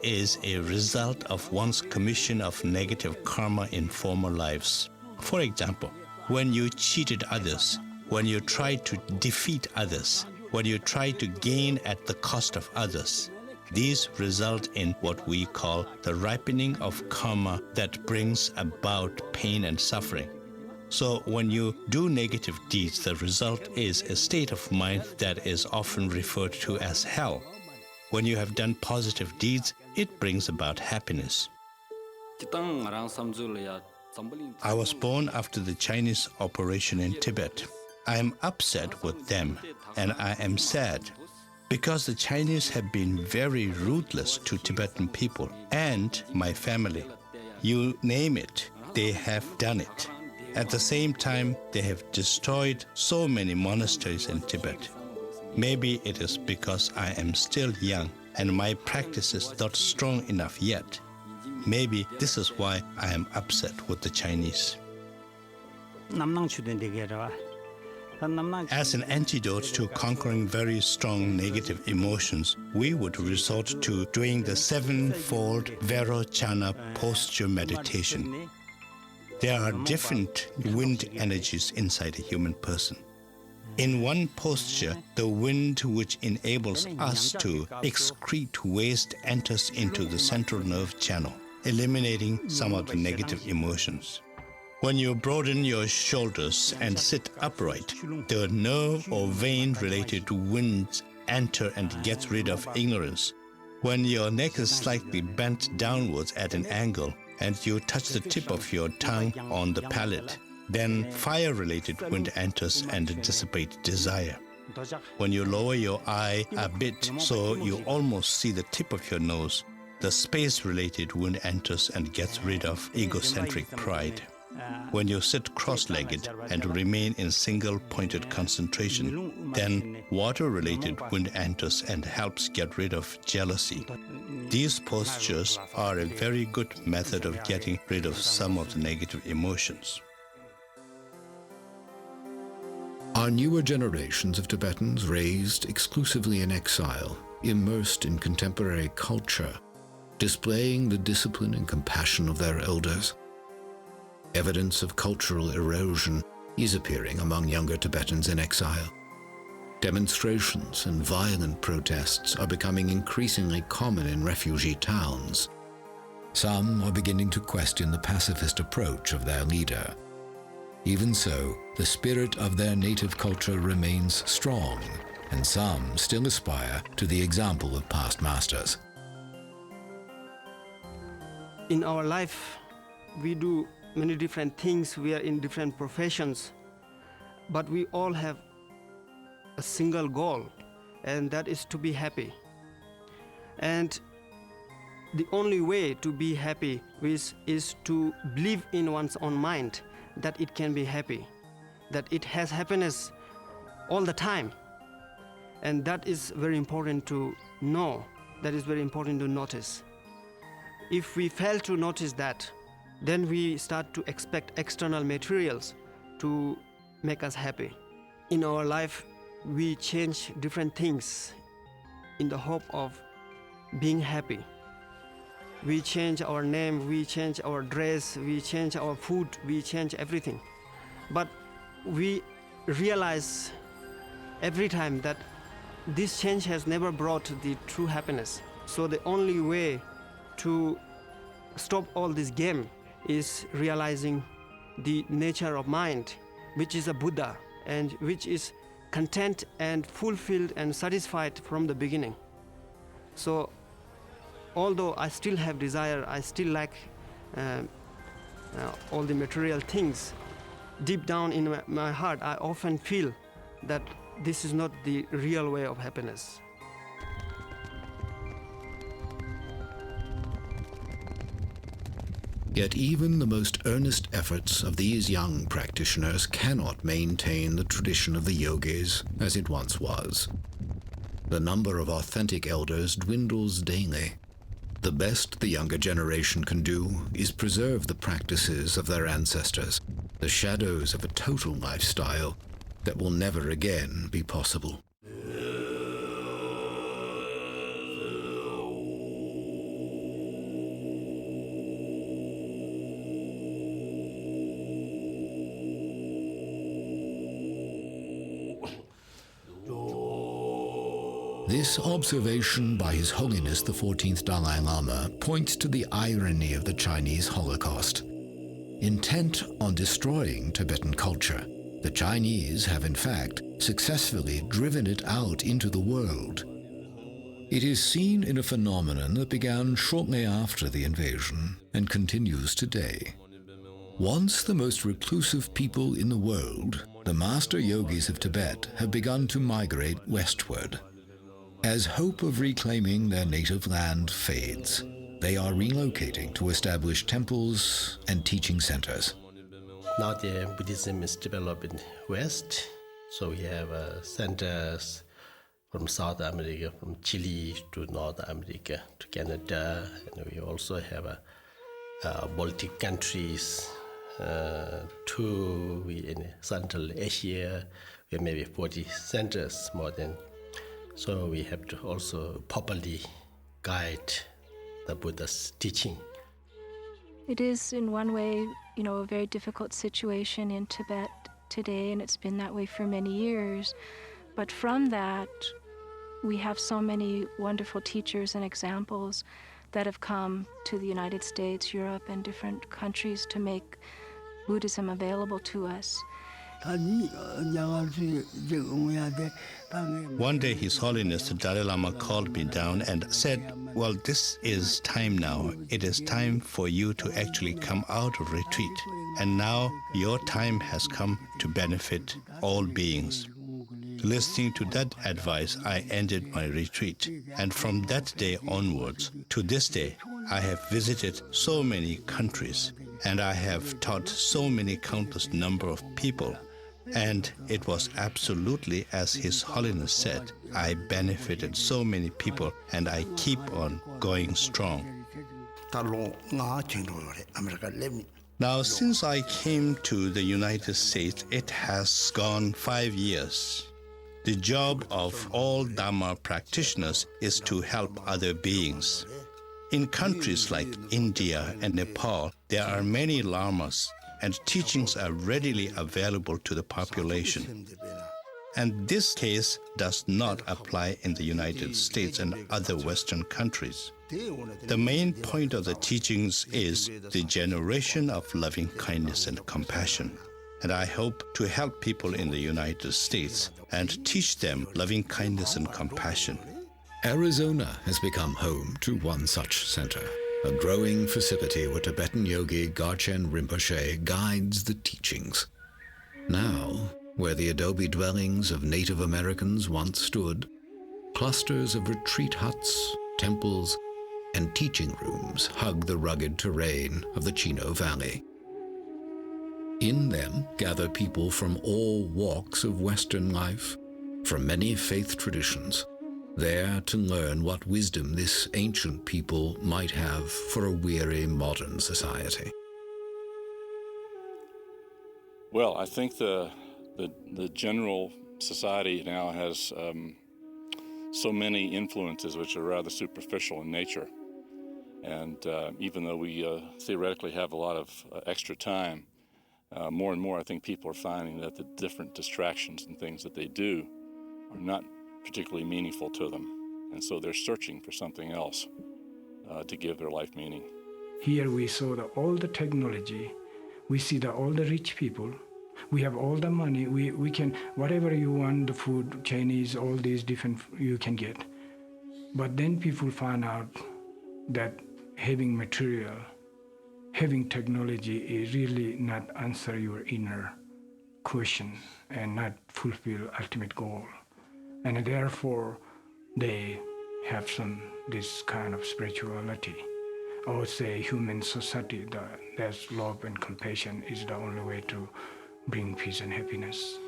is a result of one's commission of negative karma in former lives. For example, when you cheated others, when you tried to defeat others, when you try to gain at the cost of others, these result in what we call the ripening of karma that brings about pain and suffering. So when you do negative deeds, the result is a state of mind that is often referred to as hell. When you have done positive deeds, it brings about happiness. I was born after the Chinese operation in Tibet. I am upset with them, and I am sad because the Chinese have been very ruthless to Tibetan people and my family. You name it, they have done it. At the same time, they have destroyed so many monasteries in Tibet. Maybe it is because I am still young and my practice is not strong enough yet. Maybe this is why I am upset with the Chinese. As an antidote to conquering very strong negative emotions, we would resort to doing the sevenfold Vairocana posture meditation. There are different wind energies inside a human person. In one posture, the wind which enables us to excrete waste enters into the central nerve channel, eliminating some of the negative emotions. When you broaden your shoulders and sit upright, the nerve or vein-related winds enter and get rid of ignorance. When your neck is slightly bent downwards at an angle and you touch the tip of your tongue on the palate, then fire-related wind enters and dissipates desire. When you lower your eye a bit so you almost see the tip of your nose, the space-related wind enters and gets rid of egocentric pride. When you sit cross-legged and remain in single-pointed concentration, then water-related wind enters and helps get rid of jealousy. These postures are a very good method of getting rid of some of the negative emotions. Are newer generations of Tibetans raised exclusively in exile, immersed in contemporary culture, displaying the discipline and compassion of their elders? Evidence of cultural erosion is appearing among younger Tibetans in exile. Demonstrations and violent protests are becoming increasingly common in refugee towns. Some are beginning to question the pacifist approach of their leader. Even so, the spirit of their native culture remains strong, and some still aspire to the example of past masters. In our life, we do many different things, we are in different professions, but we all have a single goal, and that is to be happy. And the only way to be happy is to believe in one's own mind that it can be happy, that it has happiness all the time. And that is very important to know, that is very important to notice. If we fail to notice that, then we start to expect external materials to make us happy. In our life, we change different things in the hope of being happy. We change our name, we change our dress, we change our food, we change everything. But we realize every time that this change has never brought the true happiness. So the only way to stop all this game is realizing the nature of mind, which is a Buddha and which is content and fulfilled and satisfied from the beginning. So although I still have desire, I still like all the material things, deep down in my heart I often feel that this is not the real way of happiness. Yet even the most earnest efforts of these young practitioners cannot maintain the tradition of the yogis as it once was. The number of authentic elders dwindles daily. The best the younger generation can do is preserve the practices of their ancestors, the shadows of a total lifestyle that will never again be possible. This observation by His Holiness the 14th Dalai Lama points to the irony of the Chinese Holocaust. Intent on destroying Tibetan culture, the Chinese have in fact successfully driven it out into the world. It is seen in a phenomenon that began shortly after the invasion and continues today. Once the most reclusive people in the world, the master yogis of Tibet have begun to migrate westward. As hope of reclaiming their native land fades, they are relocating to establish temples and teaching centers. Now the Buddhism is developing west, so we have centers from South America, from Chile to North America to Canada, and we also have Baltic countries, in Central Asia, we have maybe 40 centers more than. So we have to also properly guide the Buddha's teaching. It is in one way, a very difficult situation in Tibet today, and it's been that way for many years. But from that, we have so many wonderful teachers and examples that have come to the United States, Europe, and different countries to make Buddhism available to us. One day His Holiness the Dalai Lama called me down and said, well, this is time now. It is time for you to actually come out of retreat. And now your time has come to benefit all beings. Listening to that advice, I ended my retreat. And from that day onwards, to this day, I have visited so many countries, and I have taught so many countless number of people. And it was absolutely as His Holiness said. I benefited so many people, and I keep on going strong. Now, since I came to the United States, it has gone 5 years. The job of all Dharma practitioners is to help other beings. In countries like India and Nepal, there are many lamas, and teachings are readily available to the population. And this case does not apply in the United States and other Western countries. The main point of the teachings is the generation of loving kindness and compassion. And I hope to help people in the United States and teach them loving kindness and compassion. Arizona has become home to one such center, a growing facility where Tibetan yogi Garchen Rinpoche guides the teachings. Now, where the adobe dwellings of Native Americans once stood, clusters of retreat huts, temples, and teaching rooms hug the rugged terrain of the Chino Valley. In them gather people from all walks of Western life, from many faith traditions, there to learn what wisdom this ancient people might have for a weary modern society. Well, I think the general society now has so many influences which are rather superficial in nature. And even though we theoretically have a lot of extra time, more and more I think people are finding that the different distractions and things that they do are not particularly meaningful to them. And so they're searching for something else to give their life meaning. Here we saw all the technology, we see all the rich people, we have all the money, we can, whatever you want, the food, Chinese, all these different, you can get. But then people find out that having material, having technology is really not answer your inner question and not fulfill ultimate goal. And therefore, they have this kind of spirituality. I would say human society, there's love and compassion is the only way to bring peace and happiness.